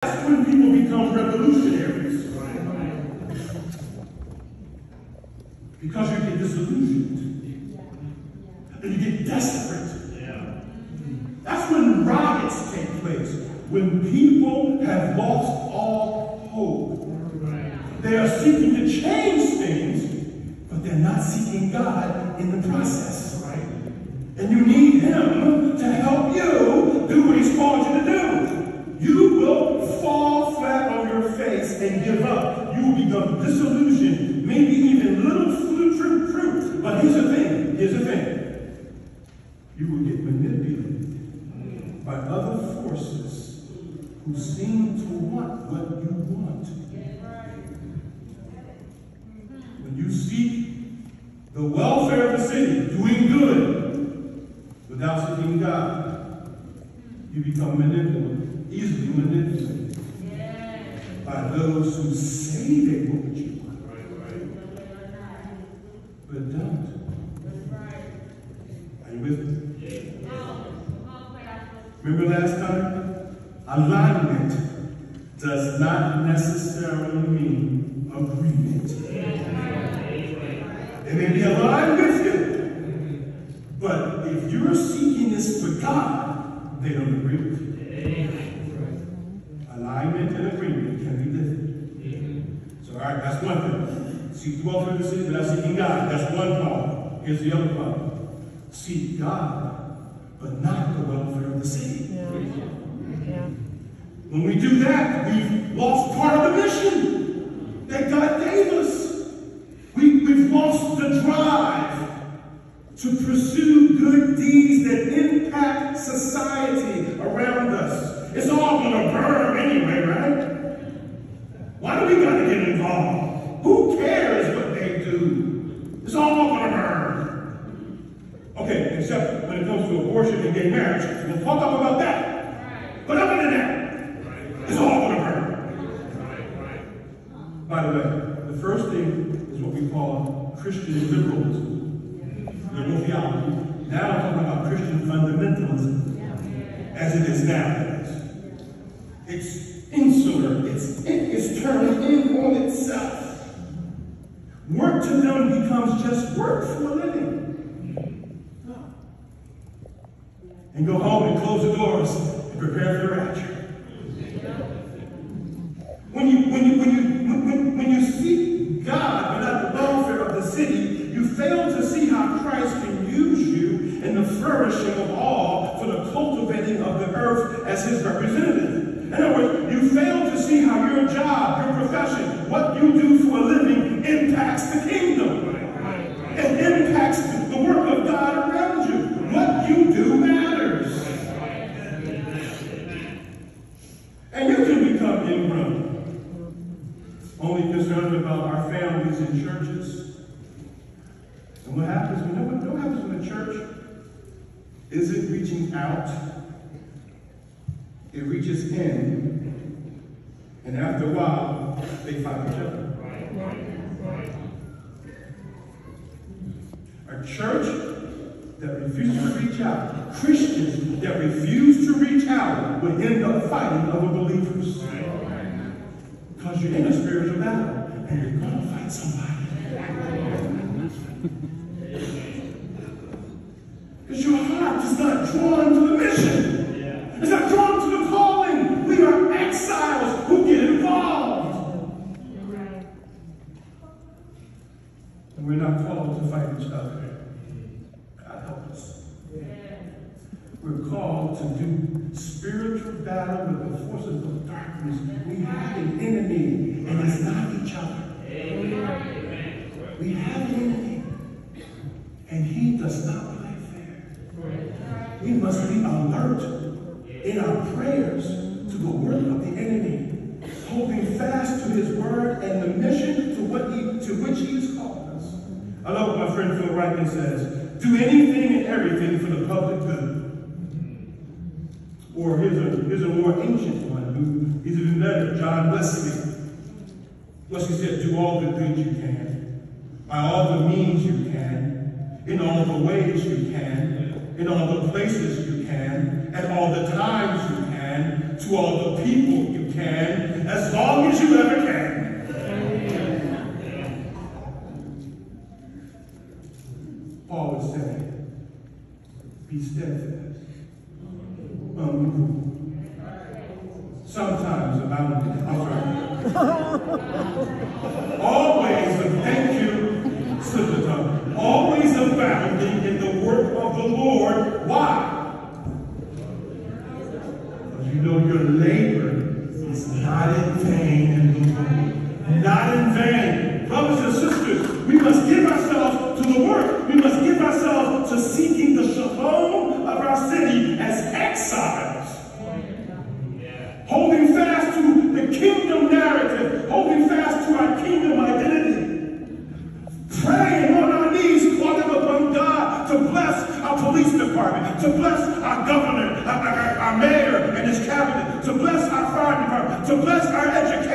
That's when people become revolutionaries. Because you get disillusioned. And you get desperate. That's when riots take place. When people have lost all hope. They are seeking to change things, but they're not seeking God in the process. And you need Him to help you do what He's called you to do. You will fall flat on your face and give up. You will become disillusioned, maybe even little fruit. But here's the thing. You will get manipulated by other forces who seem to want what you want. When you seek the welfare of the city, doing good, without seeking God, you become easily manipulated by those who say they want what you want, but don't. Are you with me? Remember last time? Alignment does not necessarily mean agreement. They may be aligned with you, but if you're seeking this for God, they don't agree with you. Alignment and agreement can be different. So, all right, that's one thing. Seek the welfare of the city without seeking God. That's one problem. Here's the other problem. Seek God, but not the welfare of the city. When we do that, we've lost part of the mission that God gave us. We've lost the drive to pursue good deeds that impact society around us. It's all going to burn anyway, right? Why do we got to get involved? Who cares what they do? It's all going to burn. Okay, except when it comes to abortion and gay marriage. We'll talk about that. But other than that, it's all going to burn. By the way, the first thing is what we call Christian liberalism, liberal theology. Now I'm talking about Christian fundamentalism, as it is nowadays. It's insular. It's turned in on itself. Work to them becomes just work for a living. And go home and close the doors and prepare for the rapture. When you seek God without the welfare of the city, you fail to see how Christ can use you in the flourishing of all for the cultivating of the earth as His representative. In other words, you fail to see how your job, your profession, what you do for a living impacts the kingdom. It impacts the work of God around you. What you do matters. And you can become ingrown, only concerned about our families and churches. And what happens when the church isn't reaching out? It reaches in, and after a while, they fight each other. A church that refuses to reach out, Christians that refuse to reach out, will end up fighting other believers. Because you're in a spiritual battle, and you're going to fight somebody. Because your heart is not drawn to the mission. It's not drawn to the calling. We are exiles who get involved. And we're not called to fight each other. God help us. We're called to do spiritual battle with the forces of darkness. We have an enemy, and it's not each other. We have an enemy, and he does not play fair. We must be alert in our prayers to the work of the enemy, holding fast to his word and the mission to which he has called us. I love what my friend Phil Reitman says: do anything and everything for the public good. Or here's a more ancient one, he's even better, John Wesley. Wesley said, do all the good you can, by all the means you can, in all the ways you can, in all the places you can, at all the times you can, to all the people you can, sometimes abounding. I'm sorry. Always, thank you, Sister Tom, always abounding in the work of the Lord. Why? Because you know your labor is not in vain in the Lord. Not in vain. Brothers and sisters, we must give ourselves to the work. We must give ourselves to seeking the shalom of our city as exiles. Holding fast to the kingdom narrative. Holding fast to our kingdom identity. Praying on our knees, calling upon God to bless our police department, to bless our governor, our mayor and his cabinet, to bless our fire department, to bless our education